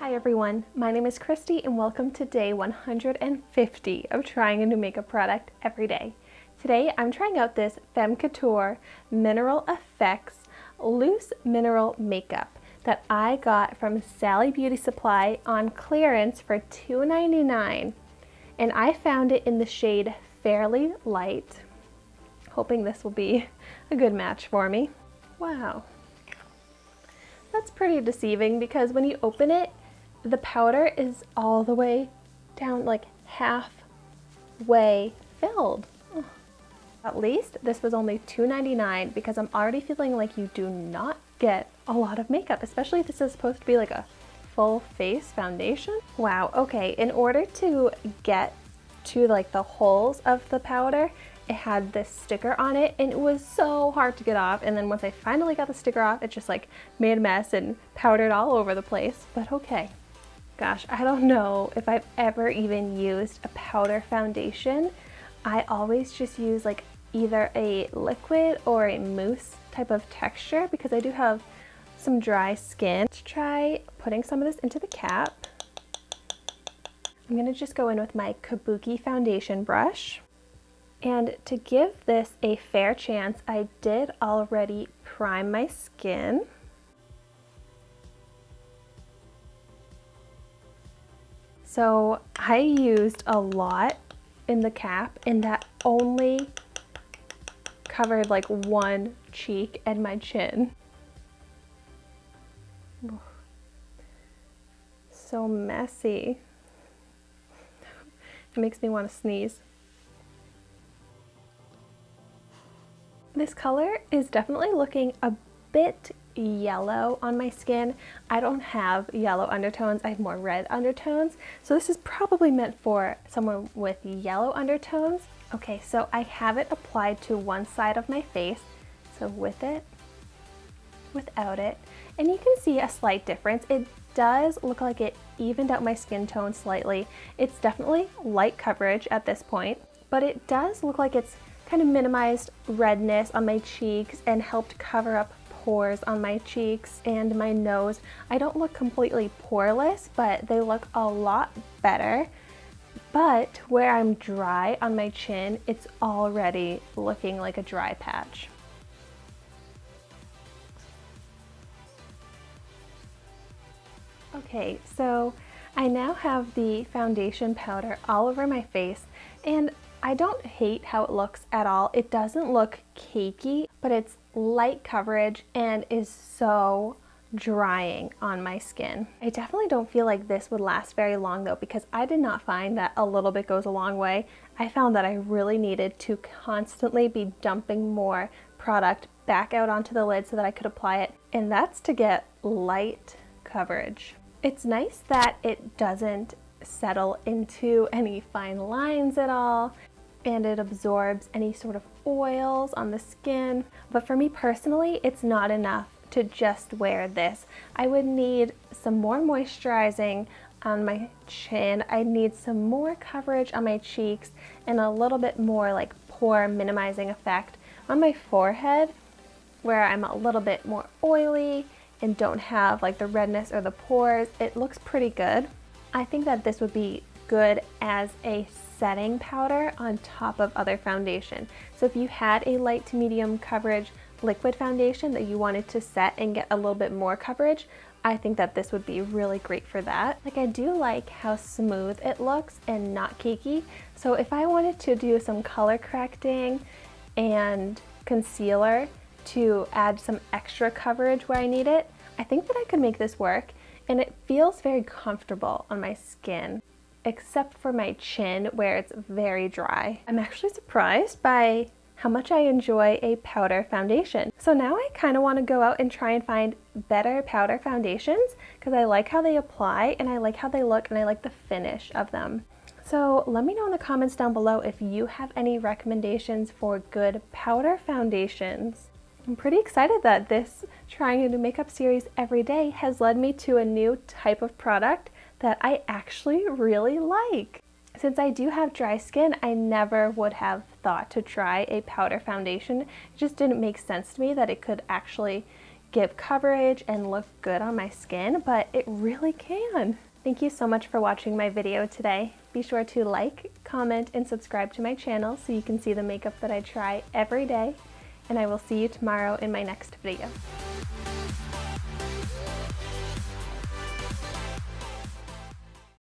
Hi everyone, my name is Christy and welcome to day 150 of trying a new makeup product every day. Today I'm trying out this Femme Couture Mineral Effects Loose Mineral Makeup that I got from Sally Beauty Supply on clearance for $2.99, and I found it in the shade Fairly Light. Hoping this will be a good match for me. Wow. That's pretty deceiving because when you open it, the powder is all the way down, like halfway filled. Ugh. At least this was only $2.99 because I'm already feeling like you do not get a lot of makeup, especially if this is supposed to be like a full face foundation. Wow, okay, in order to get to like the holes of the powder, it had this sticker on it and it was so hard to get off, and then once I finally got the sticker off, it just like made a mess and powdered all over the place, but okay. Gosh, I don't know if I've ever even used a powder foundation. I always just use like either a liquid or a mousse type of texture because I do have some dry skin. Let's try putting some of this into the cap. I'm gonna just go in with my Kabuki foundation brush. And to give this a fair chance, I did already prime my skin. So I used a lot in the cap and that only covered like one cheek and my chin. So messy. It makes me want to sneeze. This color is definitely looking a bit yellow on my skin. I don't have yellow undertones, I have more red undertones. So this is probably meant for someone with yellow undertones. Okay, so I have it applied to one side of my face. So with it, without it, and you can see a slight difference. It does look like it evened out my skin tone slightly. It's definitely light coverage at this point, but it does look like it's kind of minimized redness on my cheeks and helped cover up pores on my cheeks and my nose. I don't look completely poreless, but they look a lot better. But where I'm dry on my chin, it's already looking like a dry patch. Okay, so I now have the foundation powder all over my face, and I don't hate how it looks at all. It doesn't look cakey, but it's light coverage and is so drying on my skin. I definitely don't feel like this would last very long though, because I did not find that a little bit goes a long way. I found that I really needed to constantly be dumping more product back out onto the lid so that I could apply it, and that's to get light coverage. It's nice that it doesn't settle into any fine lines at all, and it absorbs any sort of oils on the skin. But for me personally, it's not enough to just wear this. I would need some more moisturizing on my chin. I need some more coverage on my cheeks and a little bit more like pore minimizing effect on my forehead, where I'm a little bit more oily and don't have like the redness or the pores. It looks pretty good. I think that this would be good as a setting powder on top of other foundation. So if you had a light to medium coverage liquid foundation that you wanted to set and get a little bit more coverage, I think that this would be really great for that. Like, I do like how smooth it looks and not cakey. So if I wanted to do some color correcting and concealer to add some extra coverage where I need it, I think that I could make this work, and it feels very comfortable on my skin, except for my chin where it's very dry. I'm actually surprised by how much I enjoy a powder foundation. So now I kind of want to go out and try and find better powder foundations because I like how they apply and I like how they look and I like the finish of them. So let me know in the comments down below if you have any recommendations for good powder foundations. I'm pretty excited that this trying a new makeup series every day has led me to a new type of product that I actually really like. Since I do have dry skin, I never would have thought to try a powder foundation. It just didn't make sense to me that it could actually give coverage and look good on my skin, but it really can. Thank you so much for watching my video today. Be sure to like, comment, and subscribe to my channel so you can see the makeup that I try every day, and I will see you tomorrow in my next video.